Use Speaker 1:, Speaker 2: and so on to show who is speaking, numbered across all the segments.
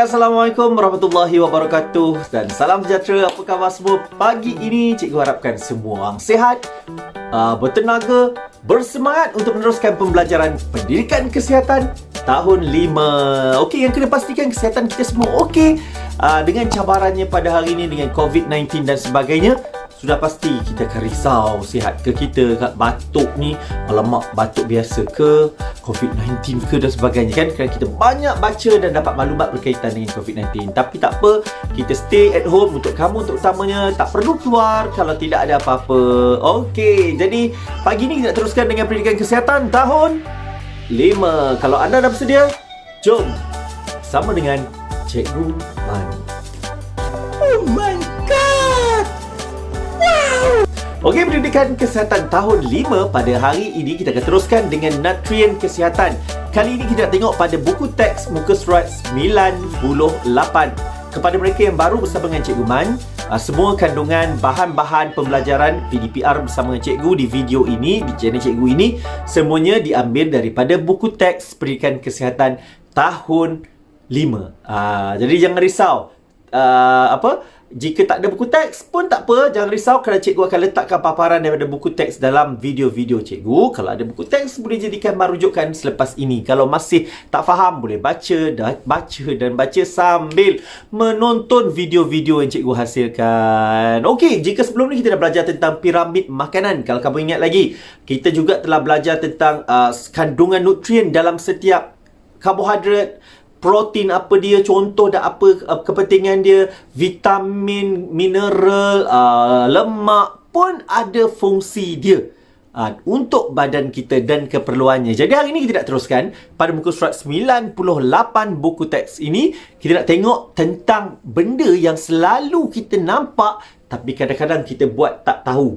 Speaker 1: Assalamualaikum warahmatullahi wabarakatuh dan salam sejahtera. Apa khabar semua pagi ini? Cikgu harapkan semua orang sihat, bertenaga, bersemangat untuk meneruskan pembelajaran pendidikan kesihatan tahun 5. Okey, yang kena pastikan kesihatan kita semua okey. Dengan cabarannya pada hari ini dengan COVID-19 dan sebagainya, sudah pasti kita akan risau sihat ke kita. Batuk ni, alamak, batuk biasa ke, COVID-19 ke dan sebagainya kan. Kerana kita banyak baca dan dapat maklumat berkaitan dengan COVID-19. Tapi tak apa, kita stay at home untuk kamu, untuk utamanya. Tak perlu keluar kalau tidak ada apa-apa. Okey, jadi pagi ni kita teruskan dengan pendidikan kesihatan tahun 5. Kalau anda dah bersedia, jom bersama dengan Cikgu Man.
Speaker 2: Oh my God! Wow!
Speaker 1: Okey, pendidikan kesihatan tahun 5 pada hari ini kita akan teruskan dengan nutrien kesihatan. Kali ini kita nak tengok pada buku teks muka surat 98. Kepada mereka yang baru bersama dengan Cikgu Man, semua kandungan bahan-bahan pembelajaran PDPR bersama dengan Cikgu di video ini, di channel Cikgu ini, semuanya diambil daripada buku teks pendidikan kesihatan tahun 5. Jadi jangan risau. Jika tak ada buku teks pun tak apa, jangan risau kerana Cikgu akan letakkan paparan daripada buku teks dalam video-video Cikgu. Kalau ada buku teks, boleh jadikan rujukan selepas ini. Kalau masih tak faham, boleh baca dan baca sambil menonton video-video yang Cikgu hasilkan. Okey, jika sebelum ni kita dah belajar tentang piramid makanan. Kalau kamu ingat lagi, kita juga telah belajar tentang kandungan nutrien dalam setiap karbohidrat, protein apa dia, contoh dan apa kepentingan dia, vitamin, mineral, lemak pun ada fungsi dia untuk badan kita dan keperluannya. Jadi hari ini kita nak teruskan pada muka surat 98 buku teks ini. Kita nak tengok tentang benda yang selalu kita nampak tapi kadang-kadang kita buat tak tahu.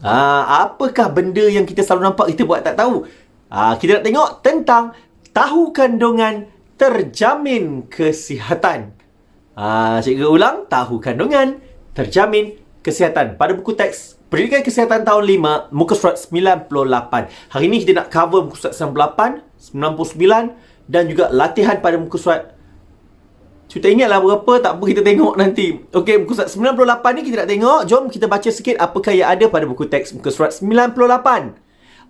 Speaker 1: Apakah benda yang kita selalu nampak kita buat tak tahu? Kita nak tengok tentang tahu kandungan terjamin kesihatan. Cikgu ulang, tahu kandungan terjamin kesihatan. Pada buku teks pendidikan kesihatan tahun 5, muka surat 98. Hari ini kita nak cover muka surat 98, 99 dan juga latihan pada muka surat. Kita ingatlah berapa, tak apa, kita tengok nanti. Okey, muka surat 98 ni kita nak tengok. Jom kita baca sikit apakah yang ada pada buku teks muka surat 98.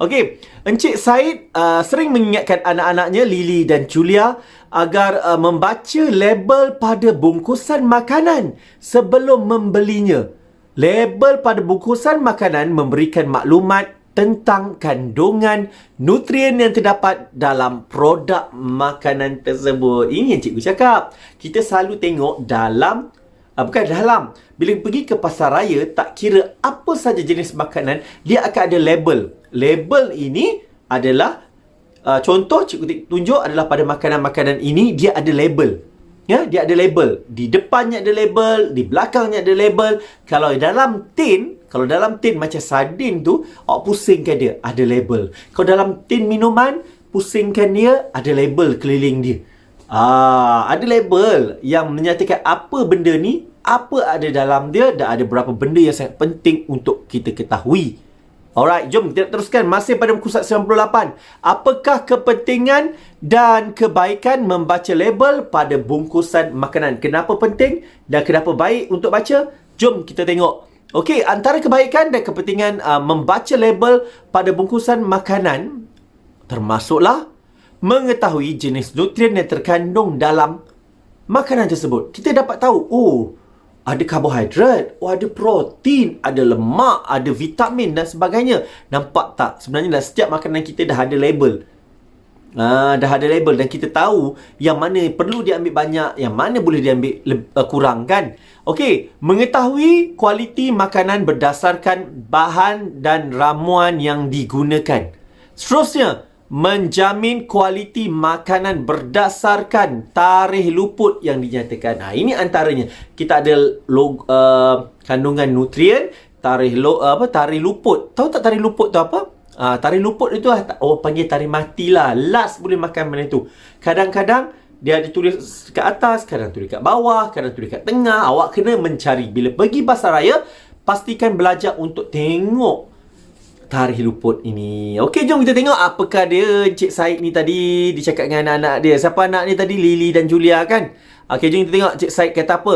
Speaker 1: Okey, Encik Said sering mengingatkan anak-anaknya Lily dan Julia agar membaca label pada bungkusan makanan sebelum membelinya. Label pada bungkusan makanan memberikan maklumat tentang kandungan nutrien yang terdapat dalam produk makanan tersebut. Ini yang cikgu cakap. Kita selalu tengok dalam bila pergi ke pasar raya, tak kira apa saja jenis makanan, dia akan ada label. Label ini adalah contoh cikgu tunjuk adalah pada makanan-makanan ini dia ada label. Ya, dia ada label. Di depannya ada label, di belakangnya ada label. Kalau dalam tin macam sardin tu, awak pusingkan dia, ada label. Kalau dalam tin minuman, pusingkan dia, ada label keliling dia. Ada label yang menyatakan apa benda ni, apa ada dalam dia dan ada berapa benda yang sangat penting untuk kita ketahui. Alright, jom kita teruskan masih pada muka surat 98. Apakah kepentingan dan kebaikan membaca label pada bungkusan makanan? Kenapa penting dan kenapa baik untuk baca? Jom kita tengok. Okey, antara kebaikan dan kepentingan membaca label pada bungkusan makanan termasuklah mengetahui jenis nutrien yang terkandung dalam makanan tersebut. Kita dapat tahu, ada karbohidrat, ada protein, ada lemak, ada vitamin dan sebagainya. Nampak tak? Sebenarnya dah setiap makanan kita dah ada label. Dah ada label dan kita tahu yang mana perlu diambil banyak, yang mana boleh diambil kurang kan? Okey, mengetahui kualiti makanan berdasarkan bahan dan ramuan yang digunakan. Seterusnya, menjamin kualiti makanan berdasarkan tarikh luput yang dinyatakan. Ini antaranya. Kita ada kandungan nutrien, tarikh luput. Tahu tak tarikh luput tu apa? Tarikh luput itu orang panggil tarikh mati lah. Last boleh makan benda tu. Kadang-kadang dia ada tulis kat atas, kadang tulis kat bawah, kadang tulis kat tengah. Awak kena mencari. Bila pergi pasar raya, pastikan belajar untuk tengok tarikh luput ini. Okey, jom kita tengok apakah dia Encik Syed ni tadi. Dia cakap dengan anak-anak dia. Siapa anak ni tadi? Lily dan Julia kan? Okey, jom kita tengok Encik Syed kata apa.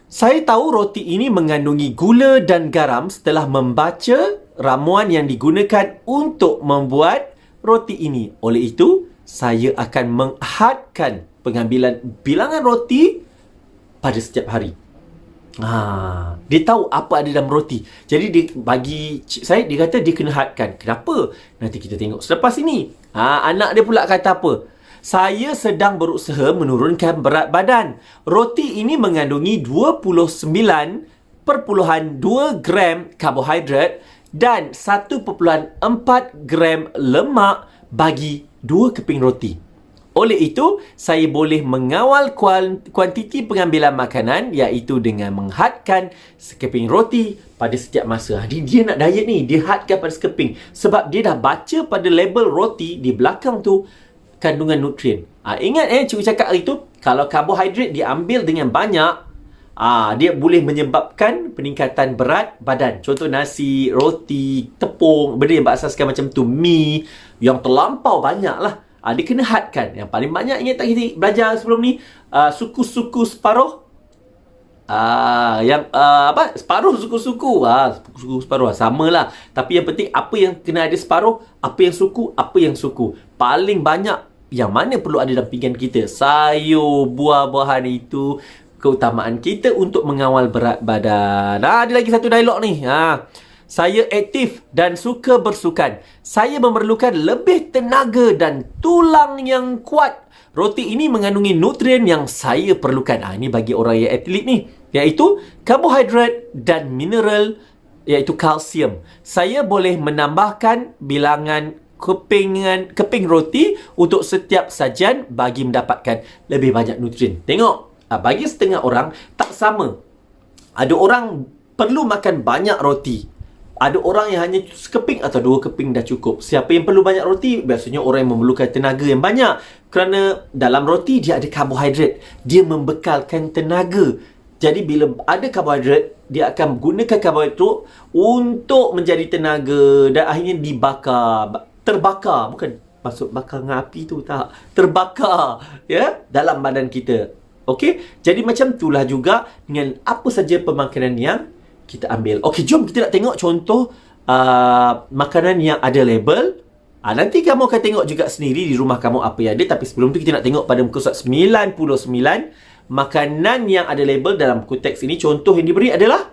Speaker 1: Saya tahu roti ini mengandungi gula dan garam setelah membaca ramuan yang digunakan untuk membuat roti ini. Oleh itu, saya akan menghadkan pengambilan bilangan roti pada setiap hari. Dia tahu apa ada dalam roti. Jadi dia bagi Cik Syed, dia kata dia kena hadkan. Kenapa? Nanti kita tengok selepas ini. Anak dia pula kata apa? Saya sedang berusaha menurunkan berat badan. Roti ini mengandungi 29.2 gram karbohidrat dan 1.4 gram lemak bagi 2 keping roti. Oleh itu, saya boleh mengawal kuantiti pengambilan makanan iaitu dengan menghadkan sekeping roti pada setiap masa. Dia nak diet ni, dia hadkan pada sekeping. Sebab dia dah baca pada label roti di belakang tu kandungan nutrien. Ingat cikgu cakap hari tu, kalau karbohidrat diambil dengan banyak, dia boleh menyebabkan peningkatan berat badan. Contoh nasi, roti, tepung, benda yang berasaskan macam tu, mi, yang terlampau banyak lah. Dia kena hadkan. Yang paling banyak, ingat tak kita belajar sebelum ni? Suku-suku separuh. Separuh suku-suku. Suku separuh. Sama lah. Tapi yang penting, apa yang kena ada separuh, apa yang suku. Paling banyak, yang mana perlu ada dalam pinggan kita? Sayur, buah-buahan itu keutamaan kita untuk mengawal berat badan. Ada lagi satu dialog ni. Saya aktif dan suka bersukan. Saya memerlukan lebih tenaga dan tulang yang kuat. Roti ini mengandungi nutrien yang saya perlukan. Ini bagi orang yang atlet ni. Iaitu karbohidrat dan mineral, iaitu kalsium. Saya boleh menambahkan bilangan keping roti untuk setiap sajian bagi mendapatkan lebih banyak nutrien. Tengok, bagi setengah orang tak sama. Ada orang perlu makan banyak roti. Ada orang yang hanya sekeping atau 2 keping dah cukup. Siapa yang perlu banyak roti? Biasanya orang yang memerlukan tenaga yang banyak. Kerana dalam roti dia ada karbohidrat. Dia membekalkan tenaga. Jadi bila ada karbohidrat, dia akan gunakan karbohidrat untuk menjadi tenaga dan akhirnya terbakar. Bukan maksud bakar dengan api tu, tak. Terbakar dalam badan kita. Okey? Jadi macam itulah juga dengan apa saja pemakanan yang kita ambil. Okey, jom kita nak tengok contoh makanan yang ada label. Nanti kamu akan tengok juga sendiri di rumah kamu apa yang ada. Tapi sebelum tu kita nak tengok pada muka surat 99. Makanan yang ada label dalam buku teks ini, contoh yang diberi adalah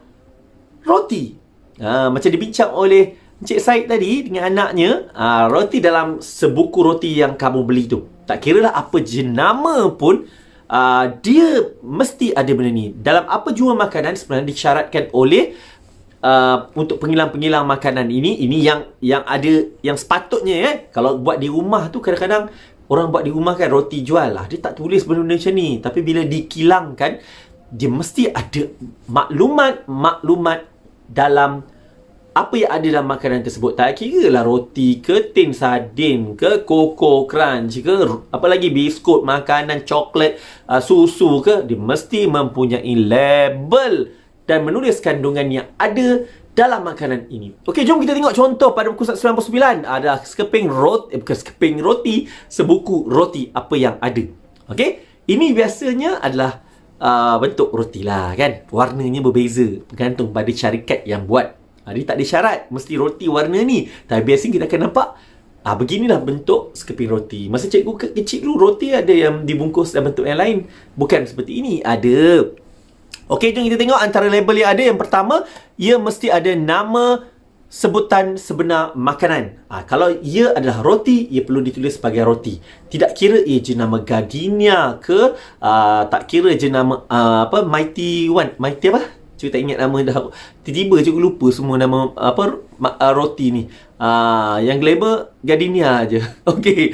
Speaker 1: roti. Macam dibincang oleh Encik Syed tadi dengan anaknya. Roti dalam sebuku roti yang kamu beli tu, tak kiralah apa jenama pun, dia mesti ada benda ni. Dalam apa jua makanan sebenarnya disyaratkan oleh untuk penghilang-penghilang makanan ini yang ada, yang sepatutnya kalau buat di rumah tu, kadang-kadang orang buat di rumah kan roti jual lah, dia tak tulis benda macam ni. Tapi bila dikilangkan, dia mesti ada maklumat dalam apa yang ada dalam makanan tersebut. Tak kira lah roti ke, tin sardin ke, Koko Crunch ke, apa lagi, biskut, makanan, coklat, susu ke, dia mesti mempunyai label dan menulis kandungan yang ada dalam makanan ini. Okey, jom kita tengok contoh pada buku 99. Ada sekeping roti, sebuku roti apa yang ada. Okey, ini biasanya adalah bentuk roti lah kan. Warnanya berbeza bergantung pada syarikat yang buat. Dia tak ada syarat mesti roti warna ni. Tapi biasanya kita akan nampak beginilah bentuk sekeping roti. Masa cikgu kecil dulu, roti ada yang dibungkus dalam bentuk yang lain. Bukan seperti ini. Ada. Okey, jom kita tengok antara label yang ada. Yang pertama, ia mesti ada nama sebutan sebenar makanan. Kalau ia adalah roti, ia perlu ditulis sebagai roti. Tidak kira ia jenama Gardenia ke, tak kira jenama Mighty One. Mighty apa? Cikgu tak ingat nama dah. Tiba-tiba cikgu lupa semua nama roti ni. Yang label Gardenia je. Okey.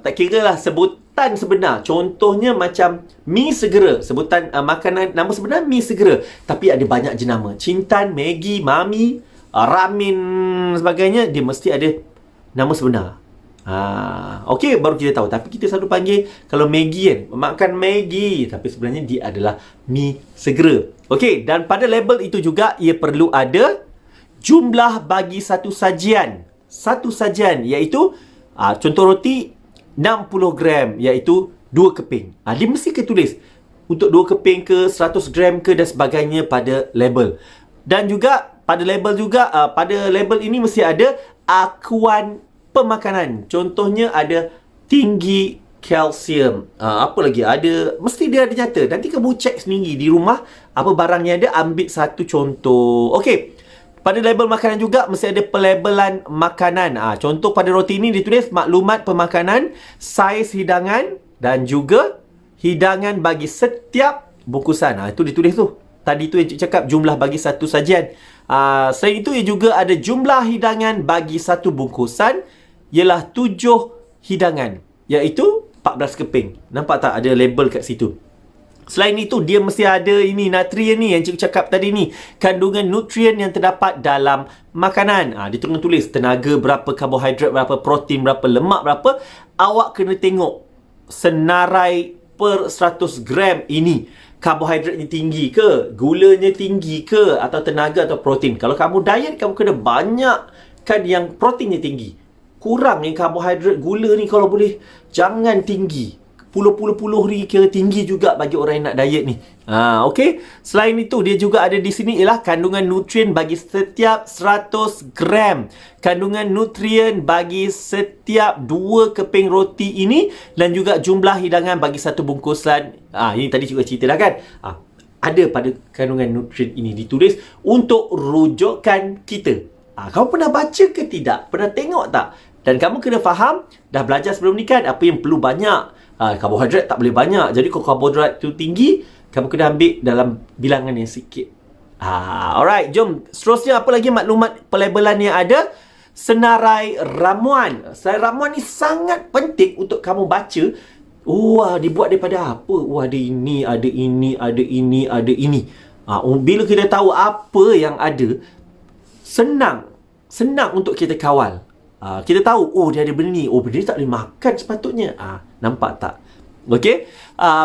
Speaker 1: Tak kira lah sebutan sebenar. Contohnya macam mi segera. Sebutan makanan, nama sebenar mi segera. Tapi ada banyak jenama. Cintan, Maggi, Mami, ramen sebagainya. Dia mesti ada nama sebenar. Okey, baru kita tahu. Tapi kita selalu panggil, kalau Maggi kan, makan Maggi, tapi sebenarnya dia adalah mi segera. Okey, dan pada label itu juga ia perlu ada jumlah bagi satu sajian. Satu sajian iaitu contoh roti 60 gram iaitu 2 keping. Dia mesti tulis untuk 2 keping ke 100 gram ke dan sebagainya pada label. Dan juga pada label pada label ini mesti ada akuan pemakanan. Contohnya ada tinggi kalsium. Apa lagi? Mesti dia ada nyata. Nanti kamu cek sendiri di rumah apa barang yang ada, ambil satu contoh. Okey. Pada label makanan juga mesti ada pelabelan makanan. Contoh pada roti ini ditulis maklumat pemakanan, saiz hidangan dan juga hidangan bagi setiap bungkusan. Itu ditulis tu. Tadi tu yang cik cakap jumlah bagi satu sajian. Selain itu ia juga ada jumlah hidangan bagi satu bungkusan ialah 7 hidangan. Iaitu 14 keping. Nampak tak ada label kat situ? Selain itu, dia mesti ada ini natrium ni yang cikgu cakap tadi ni. Kandungan nutrien yang terdapat dalam makanan. Dia tengah tulis tenaga berapa, karbohidrat berapa, protein berapa, lemak berapa. Awak kena tengok senarai per 100 gram ini. Karbohidratnya tinggi ke? Gulanya tinggi ke? Atau tenaga atau protein? Kalau kamu diet, kamu kena banyakkan yang proteinnya tinggi. Kurang yang karbohidrat, gula ni kalau boleh jangan tinggi. Puluh kira tinggi juga bagi orang yang nak diet ni. Okey. Selain itu, dia juga ada di sini ialah kandungan nutrien bagi setiap 100 gram. Kandungan nutrien bagi setiap 2 keping roti ini dan juga jumlah hidangan bagi satu bungkusan. Ini tadi juga cerita dah kan. Ada pada kandungan nutrien ini ditulis untuk rujukan kita. Kau pernah baca ke tidak? Pernah tengok tak? Dan kamu kena faham, dah belajar sebelum ni kan, apa yang perlu banyak. Karbohidrat tak boleh banyak. Jadi kalau karbohidrat tu tinggi, kamu kena ambil dalam bilangan yang sikit. Alright, jom. Seterusnya apa lagi maklumat pelabelan yang ada? Senarai ramuan. Senarai ramuan ni sangat penting untuk kamu baca. Dibuat daripada apa? Ada ini, ada ini, ada ini, ada ini. Bila kita tahu apa yang ada, senang untuk kita kawal. Kita tahu, dia ada benda ni. Benda ni tak boleh makan sepatutnya. Nampak tak? Okey.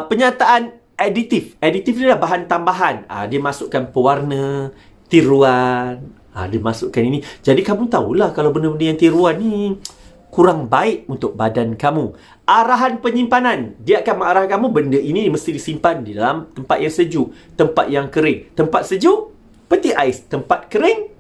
Speaker 1: Penyataan aditif. Aditif ni adalah bahan tambahan. Dia masukkan pewarna, tiruan. Dia masukkan ini. Jadi kamu tahulah kalau benda-benda yang tiruan ni kurang baik untuk badan kamu. Arahan penyimpanan. Dia akan mengarahkan kamu benda ini mesti disimpan di dalam tempat yang sejuk, tempat yang kering. Tempat sejuk, peti ais. Tempat kering,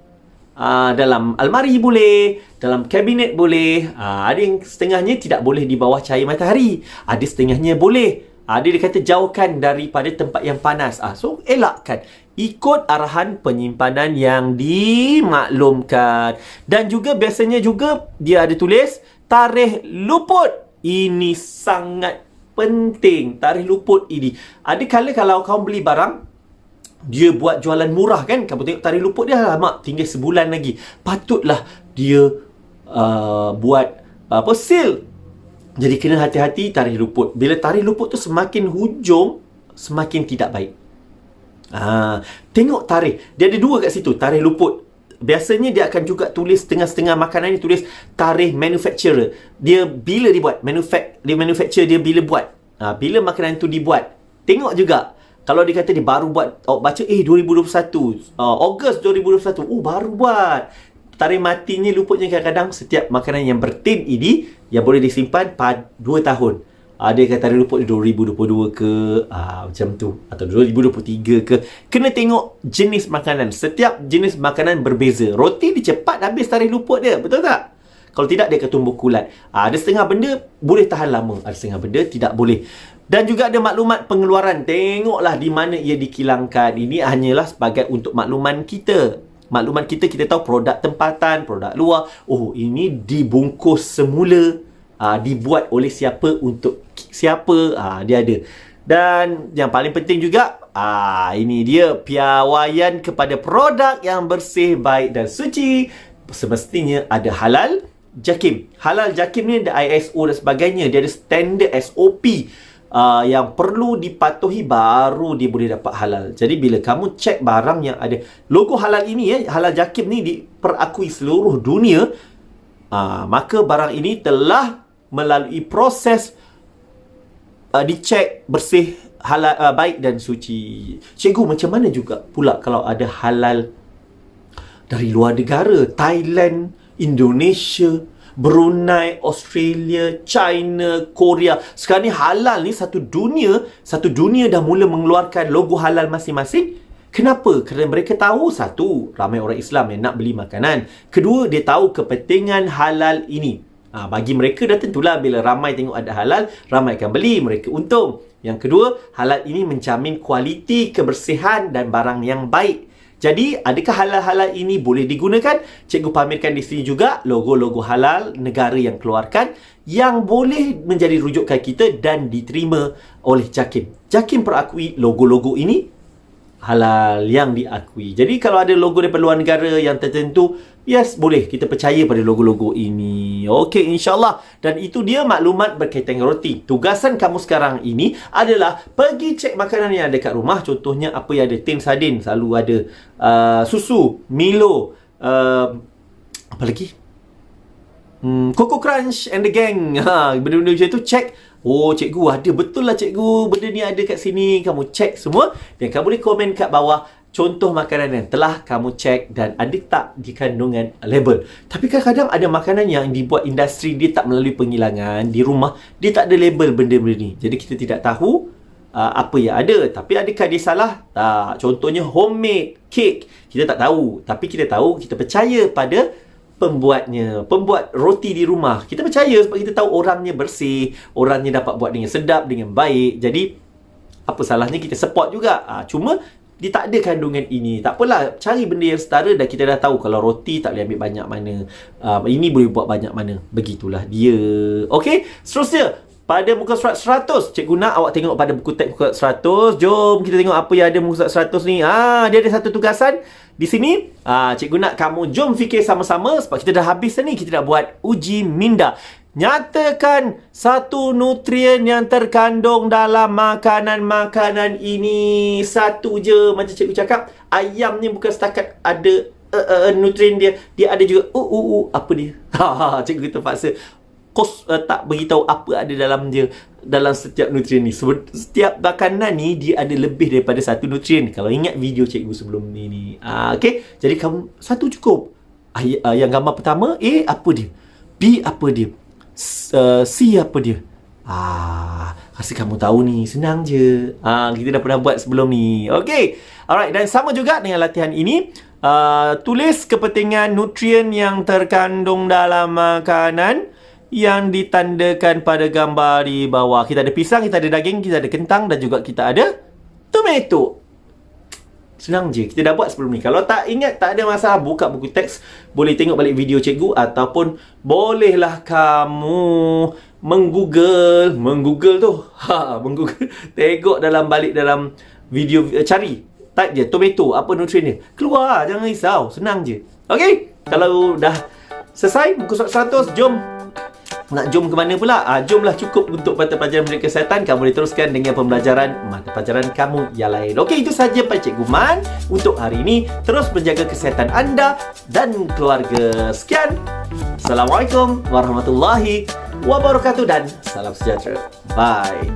Speaker 1: dalam almari boleh, dalam kabinet boleh. Ada yang setengahnya tidak boleh di bawah cahaya matahari. Ada setengahnya boleh. Dia kata jauhkan daripada tempat yang panas. So elakkan. Ikut arahan penyimpanan yang dimaklumkan. Dan juga biasanya juga dia ada tulis tarikh luput. Ini sangat penting. Tarikh luput ini. Ada kala kalau kau beli barang, dia buat jualan murah kan. Kamu tengok tarikh luput dia, mak tinggal sebulan lagi. Patutlah dia buat sale. Jadi kena hati-hati tarikh luput. Bila tarikh luput tu semakin hujung, semakin tidak baik. Tengok tarikh. Dia ada 2 kat situ, tarikh luput. Biasanya dia akan juga tulis setengah-setengah makanan ni tulis tarikh manufacturer. Dia bila dibuat, dia manufacture dia bila buat. Bila makanan tu dibuat. Tengok juga. Kalau dia kata dia baru buat, baca 2021, Ogos 2021, baru buat. Tarikh matinya, luputnya kadang-kadang setiap makanan yang bertin ini yang boleh disimpan 2 tahun. Dia kata tarikh luput 2022 ke, macam tu, atau 2023 ke. Kena tengok jenis makanan. Setiap jenis makanan berbeza. Roti dia cepat habis tarikh luput dia, betul tak? Kalau tidak, dia akan tumbuh kulat. Ada setengah benda boleh tahan lama, ada setengah benda tidak boleh. Dan juga ada maklumat pengeluaran. Tengoklah di mana ia dikilangkan. Ini hanyalah sebagai untuk makluman kita. Makluman kita tahu produk tempatan, produk luar. Ini dibungkus semula. Dibuat oleh siapa untuk siapa. Dia ada. Dan yang paling penting juga, ini dia piawaian kepada produk yang bersih, baik dan suci. Semestinya ada halal JAKIM. Halal JAKIM ni ada ISO dan sebagainya. Dia ada standard SOP yang perlu dipatuhi baru dia boleh dapat halal. Jadi bila kamu cek barang yang ada logo halal ini, halal JAKIM ni diperakui seluruh dunia, maka barang ini telah melalui proses dicek bersih, halal, baik dan suci. Cikgu, macam mana juga pula kalau ada halal dari luar negara, Thailand, Indonesia, Brunei, Australia, China, Korea. Sekarang ni halal ni satu dunia dah mula mengeluarkan logo halal masing-masing. Kenapa? Kerana mereka tahu, satu, ramai orang Islam yang nak beli makanan. Kedua, dia tahu kepentingan halal ini. Bagi mereka dah tentulah bila ramai tengok ada halal, ramai akan beli, mereka untung. Yang kedua, halal ini menjamin kualiti, kebersihan dan barang yang baik. Jadi, adakah halal-halal ini boleh digunakan? Cikgu pamerkan di sini juga logo-logo halal negara yang keluarkan yang boleh menjadi rujukan kita dan diterima oleh JAKIM. JAKIM perakui logo-logo ini halal yang diakui. Jadi kalau ada logo daripada luar negara yang tertentu, yes, boleh kita percaya pada logo-logo ini. Okey, insyaAllah. Dan itu dia maklumat berkaitan dengan roti. Tugasan kamu sekarang ini adalah pergi cek makanan yang ada kat rumah. Contohnya apa yang ada, tin sardin selalu ada, susu, Milo, apa lagi? Coco Crunch and the Gang. Benda-benda macam tu cek. Oh, cikgu ada, betul lah cikgu, benda ni ada kat sini. Kamu cek semua dan kamu boleh komen kat bawah contoh makanan yang telah kamu cek dan ada tak di kandungan label. Tapi kadang-kadang ada makanan yang dibuat industri, dia tak melalui penghilangan di rumah, dia tak ada label benda-benda ni. Jadi kita tidak tahu apa yang ada. Tapi adakah dia salah? Tak. Contohnya homemade cake, kita tak tahu. Tapi kita tahu, kita percaya pada pembuatnya, pembuat roti di rumah. Kita percaya sebab kita tahu orangnya bersih, orangnya dapat buat dengan sedap, dengan baik. Jadi, apa salahnya kita support juga. Cuma, dia tak ada kandungan ini. Tak apalah, cari benda yang setara dan kita dah tahu kalau roti tak boleh ambil banyak mana. Ini boleh buat banyak mana. Begitulah dia. Okey, seterusnya. Pada muka surat 100, Cikgu nak awak tengok pada buku teks muka surat 100. Jom kita tengok apa yang ada muka surat 100 ni. Dia ada satu tugasan di sini. Cikgu nak kamu jom fikir sama-sama sebab kita dah habis ni. Kita dah buat uji minda. Nyatakan satu nutrien yang terkandung dalam makanan-makanan ini. Satu je, macam cikgu cakap. Ayam ni bukan setakat ada nutrien dia. Dia ada juga apa dia? Cikgu terpaksa tak beritahu apa ada dalam dia, dalam setiap nutrien ni. Setiap makanan ni dia ada lebih daripada satu nutrien. Kalau ingat video cikgu sebelum ni. Okey, jadi kamu satu cukup. Yang gambar pertama, A apa dia? B apa dia? C apa dia? Rasa kamu tahu ni, senang je. Kita dah pernah buat sebelum ni. Okey. Alright, dan sama juga dengan latihan ini. Tulis kepentingan nutrien yang terkandung dalam makanan yang ditandakan pada gambar di bawah. Kita ada pisang, kita ada daging, kita ada kentang dan juga kita ada tomato. Senang je, kita dah buat sebelum ni. Kalau tak ingat, tak ada masalah, buka buku teks, boleh tengok balik video cikgu ataupun bolehlah kamu menggoogle tu. Menggoogle, tengok balik dalam video, cari, type je tomato, apa nutrien dia. Keluar, jangan risau, senang je. Okey, kalau dah selesai muka surat 100, jom. Nak jom ke mana pula? Jomlah, cukup untuk mata pelajaran pendidikan kesihatan. Kamu boleh teruskan dengan pembelajaran mata pelajaran kamu yang lain. Okey, itu sahaja Pak Cikgu Man untuk hari ini. Terus menjaga kesihatan anda dan keluarga. Sekian. Assalamualaikum warahmatullahi wabarakatuh dan salam sejahtera. Bye.